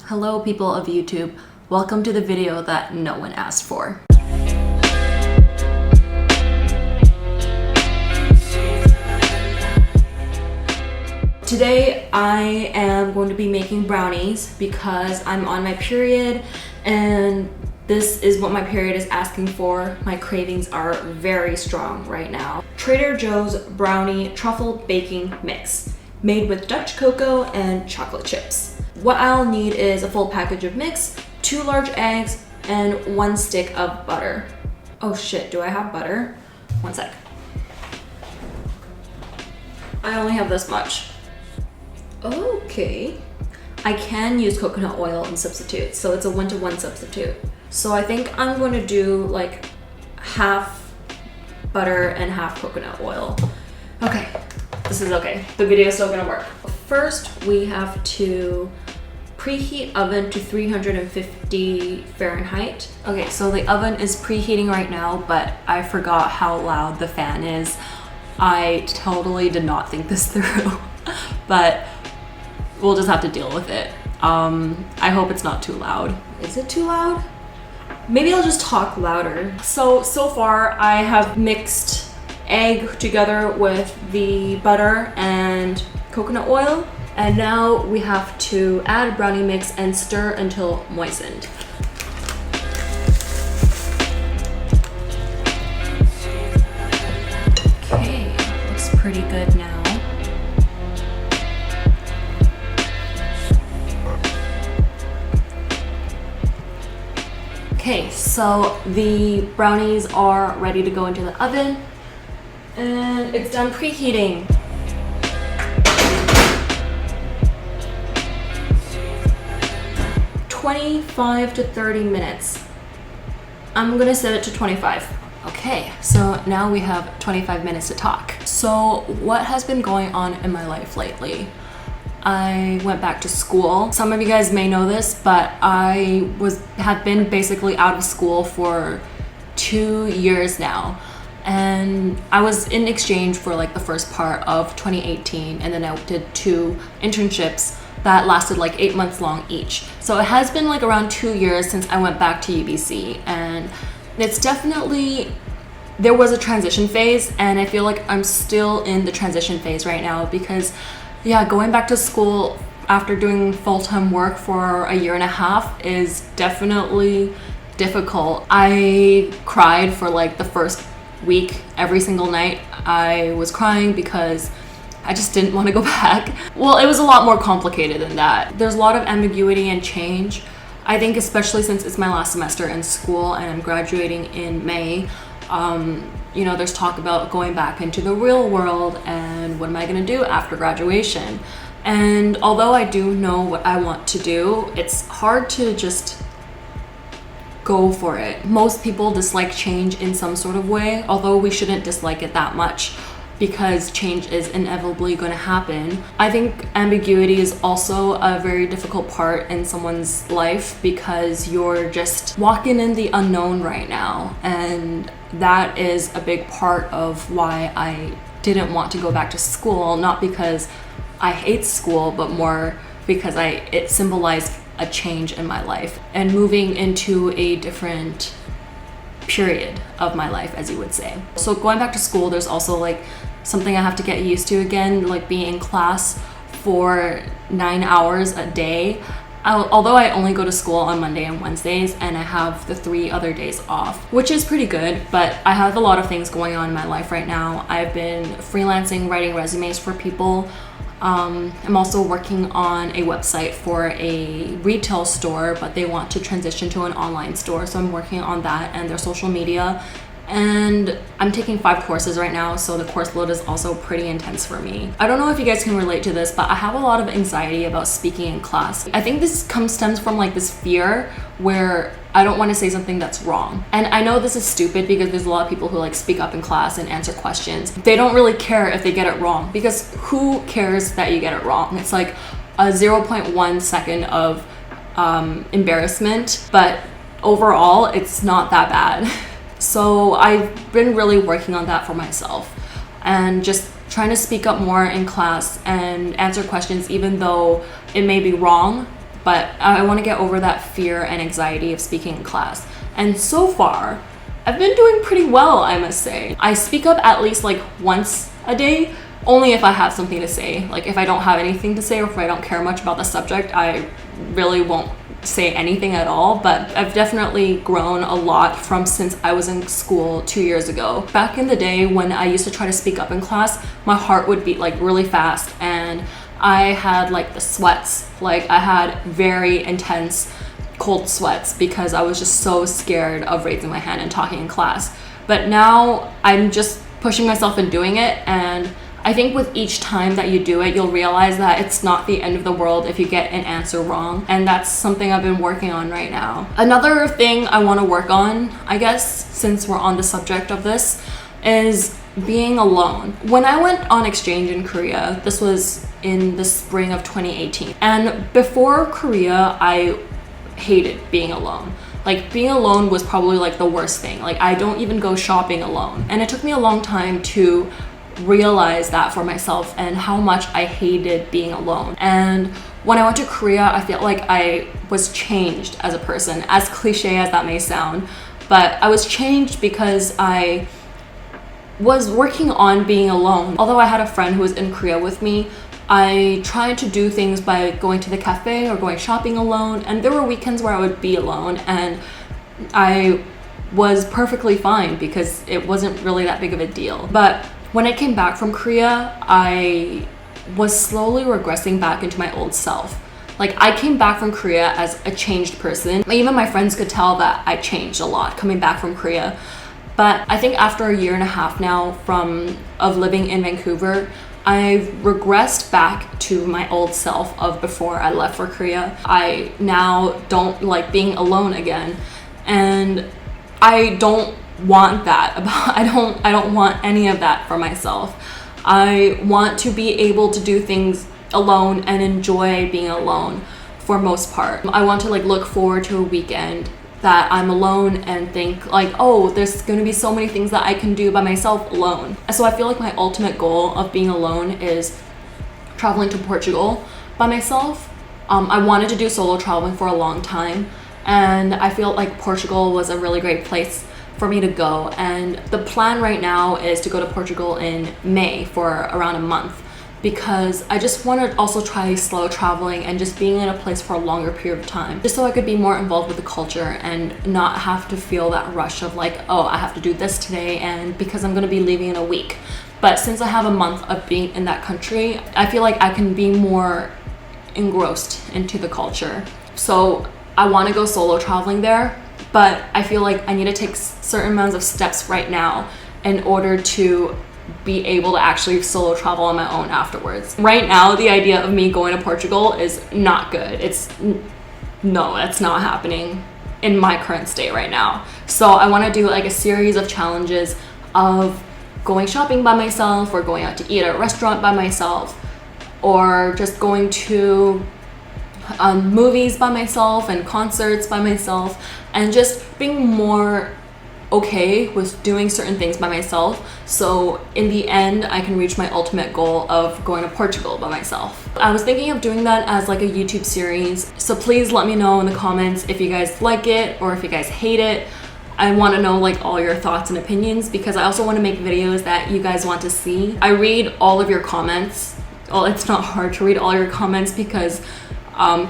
Hello people of YouTube, welcome to the video that no one asked for. Today I am going to be making brownies because I'm on my period and this is what my period is asking for. My cravings are very strong right now. Trader Joe's brownie truffle baking mix, made with Dutch cocoa and chocolate chips. What I'll need is a full package of mix, 2 large eggs, and 1 stick of butter. Oh shit, do I have butter? One sec. I only have this much. Okay. I can use coconut oil and substitute, so it's a 1-to-1 substitute. So I think I'm going to do like half butter and half coconut oil. Okay, this is okay. The video is still gonna work. First, we have to preheat oven to 350 Fahrenheit. Okay, so the oven is preheating right now, but I forgot how loud the fan is. I totally did not think this through, but we'll just have to deal with it. I hope it's not too loud. Is it too loud? Maybe I'll just talk louder. So far I have mixed egg together with the butter and coconut oil. And now we have to add brownie mix and stir until moistened. Okay, looks pretty good now. Okay, so the brownies are ready to go into the oven and it's done preheating. "25 to 30 minutes. I'm gonna set it to 25. Okay, so now we have 25 minutes to talk. So what has been going on in my life lately? I went back to school. Some of you guys may know this, but I have been basically out of school for 2 years now. And I was in exchange for like the first part of 2018, and then I did 2 internships that lasted like 8 months long each. So it has been like around 2 years since I went back to UBC, and it's definitely, there was a transition phase, and I feel like I'm still in the transition phase right now because yeah, going back to school after doing full-time work for a year and a half is definitely difficult. I cried for like the first week every single night. I was crying because I just didn't want to go back. Well, it was a lot more complicated than that. There's a lot of ambiguity and change. I think especially since it's my last semester in school and I'm graduating in May, you know, there's talk about going back into the real world and what am I gonna do after graduation. And although I do know what I want to do, it's hard to just go for it. Most people dislike change in some sort of way, although we shouldn't dislike it that much because change is inevitably going to happen. I think ambiguity is also a very difficult part in someone's life because you're just walking in the unknown right now, and that is a big part of why I didn't want to go back to school, not because I hate school, but more because it symbolized a change in my life and moving into a different period of my life, as you would say. So going back to school, there's also like something I have to get used to again, like being in class for 9 hours a day. Although I only go to school on Monday and Wednesdays and I have the 3 other days off, which is pretty good, but I have a lot of things going on in my life right now. I've been freelancing, writing resumes for people. I'm also working on a website for a retail store, but they want to transition to an online store, so I'm working on that and their social media. And I'm taking 5 courses right now, so the course load is also pretty intense for me. I don't know if you guys can relate to this, but I have a lot of anxiety about speaking in class. I think this stems from like this fear where I don't want to say something that's wrong. And I know this is stupid because there's a lot of people who like speak up in class and answer questions. They don't really care if they get it wrong because who cares that you get it wrong? It's like a 0.1 second of embarrassment, but overall it's not that bad. So I've been really working on that for myself and just trying to speak up more in class and answer questions even though it may be wrong, but I want to get over that fear and anxiety of speaking in class. And so far, I've been doing pretty well, I must say. I speak up at least like once a day, only if I have something to say. Like if I don't have anything to say or if I don't care much about the subject, I really won't say anything at all. But I've definitely grown a lot from since I was in school 2 years ago. Back in the day when I used to try to speak up in class, my heart would beat like really fast and I had like the sweats. Like I had very intense cold sweats because I was just so scared of raising my hand and talking in class. But now I'm just pushing myself and doing it, and I think with each time that you do it, you'll realize that it's not the end of the world if you get an answer wrong, and that's something I've been working on right now. Another thing I want to work on, I guess, since we're on the subject of this, is being alone. When I went on exchange in Korea, this was in the spring of 2018, and before Korea, I hated being alone. Like being alone was probably like the worst thing. Like I don't even go shopping alone, and it took me a long time to realize that for myself and how much I hated being alone. And when I went to Korea, I felt like I was changed as a person, as cliche as that may sound, but I was changed because I was working on being alone. Although I had a friend who was in Korea with me, I tried to do things by going to the cafe or going shopping alone, and there were weekends where I would be alone, and I was perfectly fine because it wasn't really that big of a deal. But when I came back from Korea, I was slowly regressing back into my old self. Like I came back from Korea as a changed person. Even my friends could tell that I changed a lot coming back from Korea. But I think after a year and a half now of living in Vancouver, I've regressed back to my old self of before I left for Korea. I now don't like being alone again, and I don't want that. I don't want any of that for myself. I want to be able to do things alone and enjoy being alone for most part. I want to like look forward to a weekend that I'm alone and think like, oh, there's gonna be so many things that I can do by myself alone. So I feel like my ultimate goal of being alone is traveling to Portugal by myself. I wanted to do solo traveling for a long time, and I feel like Portugal was a really great place for me to go. And the plan right now is to go to Portugal in May for around a month, because I just want to also try slow traveling and just being in a place for a longer period of time, just so I could be more involved with the culture and not have to feel that rush of like, oh, I have to do this today and because I'm going to be leaving in a week. But since I have a month of being in that country, I feel like I can be more engrossed into the culture. So I want to go solo traveling there, but I feel like I need to take certain amounts of steps right now in order to be able to actually solo travel on my own afterwards. Right now, the idea of me going to Portugal is not good. No, that's not happening in my current state right now. So I want to do like a series of challenges of going shopping by myself, or going out to eat at a restaurant by myself, or just going to movies by myself and concerts by myself, and just being more okay with doing certain things by myself, so in the end I can reach my ultimate goal of going to Portugal by myself. I was thinking of doing that as like a YouTube series, so please let me know in the comments if you guys like it or if you guys hate it. I want to know like all your thoughts and opinions, because I also want to make videos that you guys want to see. I read all of your comments. Well, it's not hard to read all your comments because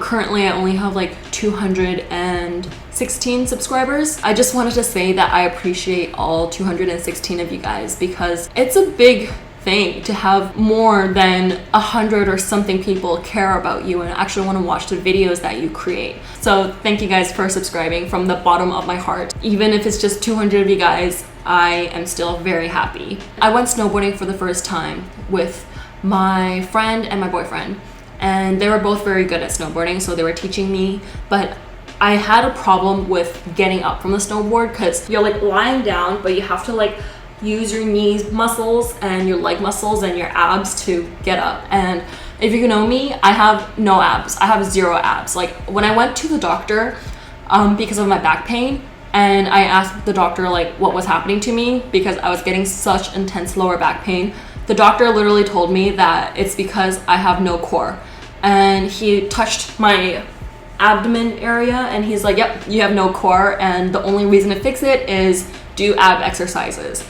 currently I only have like 216 subscribers. I just wanted to say that I appreciate all 216 of you guys, because it's a big thing to have more than 100 or something people care about you and actually want to watch the videos that you create. So thank you guys for subscribing from the bottom of my heart. Even if it's just 200 of you guys, I am still very happy. I went snowboarding for the first time with my friend and my boyfriend, and they were both very good at snowboarding, so they were teaching me, but I had a problem with getting up from the snowboard because you're like lying down, but you have to like use your knees muscles and your leg muscles and your abs to get up. And if you know me, I have no abs. I have 0 abs. Like when I went to the doctor because of my back pain, and I asked the doctor like what was happening to me because I was getting such intense lower back pain, the doctor literally told me that it's because I have no core. And he touched my abdomen area, and he's like, yep, you have no core, and the only reason to fix it is do ab exercises.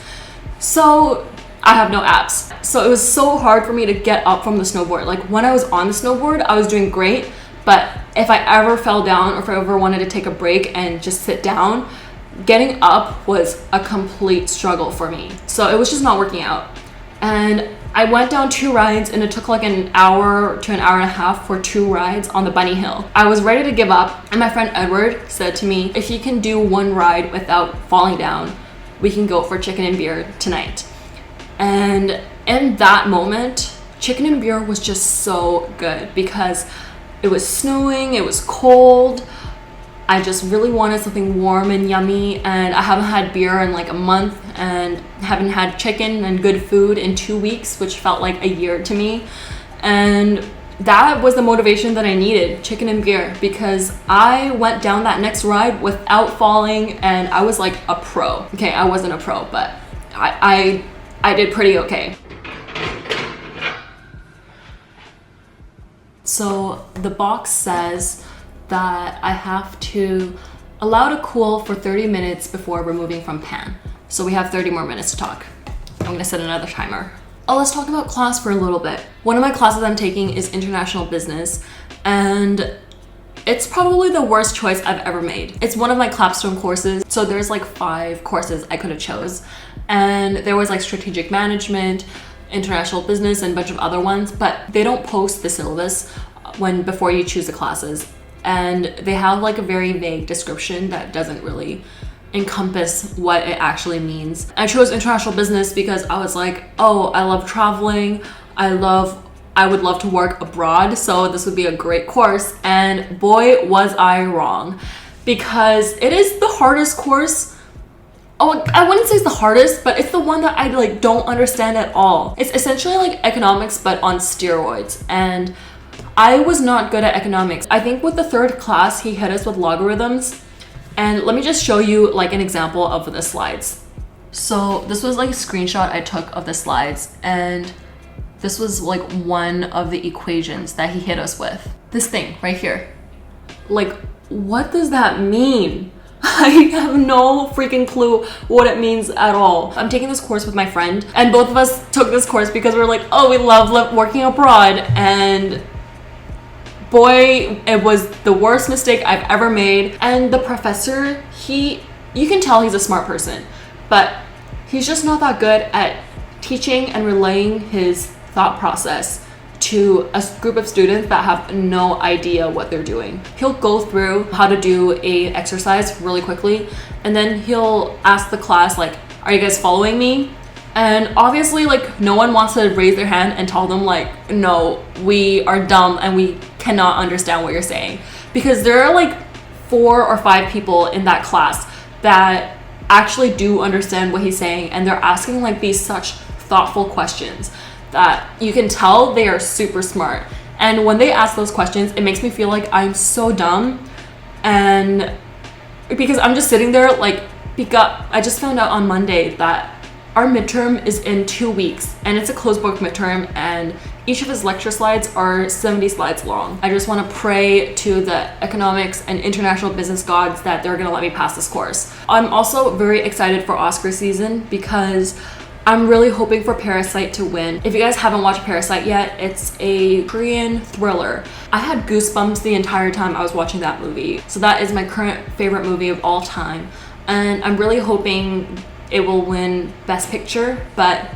So I have no abs. So it was so hard for me to get up from the snowboard. Like when I was on the snowboard, I was doing great, but if I ever fell down or if I ever wanted to take a break and just sit down, getting up was a complete struggle for me. So it was just not working out. And I went down 2 rides, and it took like an hour to an hour and a half for 2 rides on the bunny hill. I was ready to give up, and my friend Edward said to me, if you can do 1 ride without falling down, we can go for chicken and beer tonight. And in that moment, chicken and beer was just so good because it was snowing, it was cold. I just really wanted something warm and yummy, and I haven't had beer in like a month and haven't had chicken and good food in 2 weeks, which felt like a year to me. And that was the motivation that I needed, chicken and beer, because I went down that next ride without falling, and I was like a pro. Okay, I wasn't a pro, but I did pretty okay. So the box says that I have to allow to cool for 30 minutes before removing from pan. So we have 30 more minutes to talk. I'm gonna set another timer. Oh, let's talk about class for a little bit. One of my classes I'm taking is international business, and it's probably the worst choice I've ever made. It's one of my Clapstone courses, so there's like 5 courses I could have chose. And there was like strategic management, international business, and a bunch of other ones, but they don't post the syllabus before you choose the classes. And they have like a very vague description that doesn't really encompass what it actually means. I chose international business because I was like, oh, I love traveling. I would love to work abroad, so this would be a great course. And boy, was I wrong, because it is the hardest course. Oh, I wouldn't say it's the hardest, but it's the one that I like don't understand at all. It's essentially like economics, but on steroids. And I was not good at economics. I think with the 3rd class, he hit us with logarithms. And let me just show you like an example of the slides. So this was like a screenshot I took of the slides, and this was like one of the equations that he hit us with. This thing right here. Like, what does that mean? I have no freaking clue what it means at all. I'm taking this course with my friend, and both of us took this course because we're like, oh, we love working abroad. And boy, it was the worst mistake I've ever made. And the professor, you can tell he's a smart person, but he's just not that good at teaching and relaying his thought process to a group of students that have no idea what they're doing. He'll go through how to do a exercise really quickly, and then he'll ask the class like, are you guys following me? And obviously like no one wants to raise their hand and tell them like, no, we are dumb and we cannot understand what you're saying, because there are like 4 or 5 people in that class that actually do understand what he's saying, and they're asking like these such thoughtful questions that you can tell they are super smart. And when they ask those questions, it makes me feel like I'm so dumb, and because I'm just sitting there like, because I just found out on Monday that our midterm is in 2 weeks, and it's a closed book midterm, and each of his lecture slides are 70 slides long. I just want to pray to the economics and international business gods that they're gonna let me pass this course. I'm also very excited for Oscar season because I'm really hoping for Parasite to win. If you guys haven't watched Parasite yet, it's a Korean thriller. I had goosebumps the entire time I was watching that movie. So that is my current favorite movie of all time. And I'm really hoping it will win Best Picture, but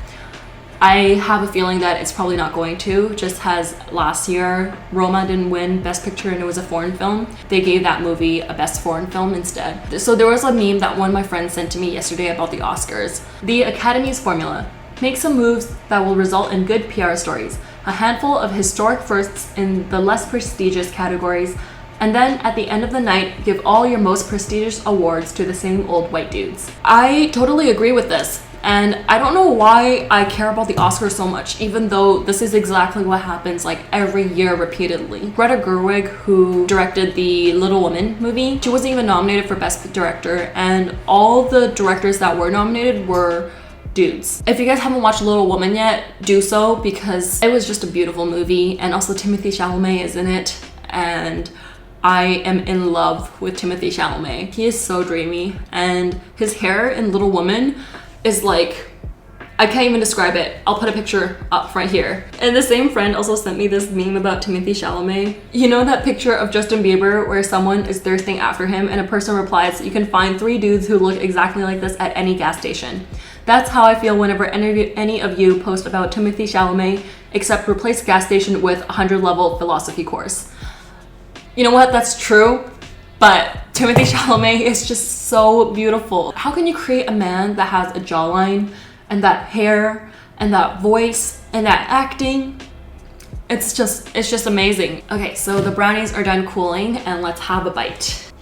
I have a feeling that it's probably not going to, just as last year Roma didn't win Best Picture and it was a foreign film. They gave that movie a Best Foreign Film instead. So there was a meme that one of my friends sent to me yesterday about the Oscars. The Academy's formula: make some moves that will result in good PR stories, a handful of historic firsts in the less prestigious categories, and then at the end of the night, give all your most prestigious awards to the same old white dudes. I totally agree with this. And I don't know why I care about the Oscars so much, even though this is exactly what happens like every year repeatedly. Greta Gerwig, who directed the Little Women movie, she wasn't even nominated for Best Director, and all the directors that were nominated were dudes. If you guys haven't watched Little Woman yet, do so, because it was just a beautiful movie, and also Timothee Chalamet is in it, and I am in love with Timothee Chalamet. He is so dreamy, and his hair in Little Woman is like, I can't even describe it. I'll put a picture up right here. And the same friend also sent me this meme about Timothee Chalamet. You know that picture of Justin Bieber where someone is thirsting after him and a person replies, you can find 3 dudes who look exactly like this at any gas station. That's how I feel whenever any of you post about Timothee Chalamet, except replace gas station with 100 level philosophy course. You know what? That's true. But Timothee Chalamet is just so beautiful. How can you create a man that has a jawline and that hair and that voice and that acting? It's just amazing. Okay, so the brownies are done cooling and let's have a bite.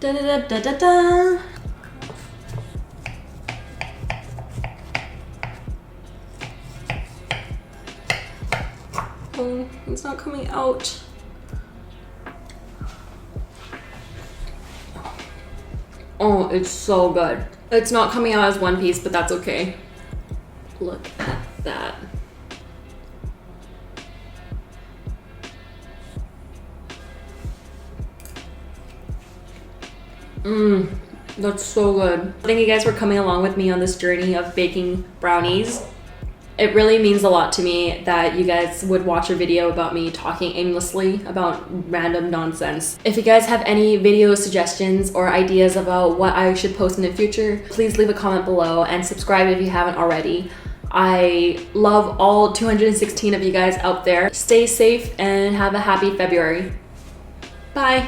Da da da da da da. Oh, it's not coming out. Oh, it's so good. It's not coming out as one piece, but that's okay. Look at that. That's so good. Thank you guys for coming along with me on this journey of baking brownies. It really means a lot to me that you guys would watch a video about me talking aimlessly about random nonsense. If you guys have any video suggestions or ideas about what I should post in the future, please leave a comment below and subscribe if you haven't already. I love all 216 of you guys out there. Stay safe and have a happy February. Bye.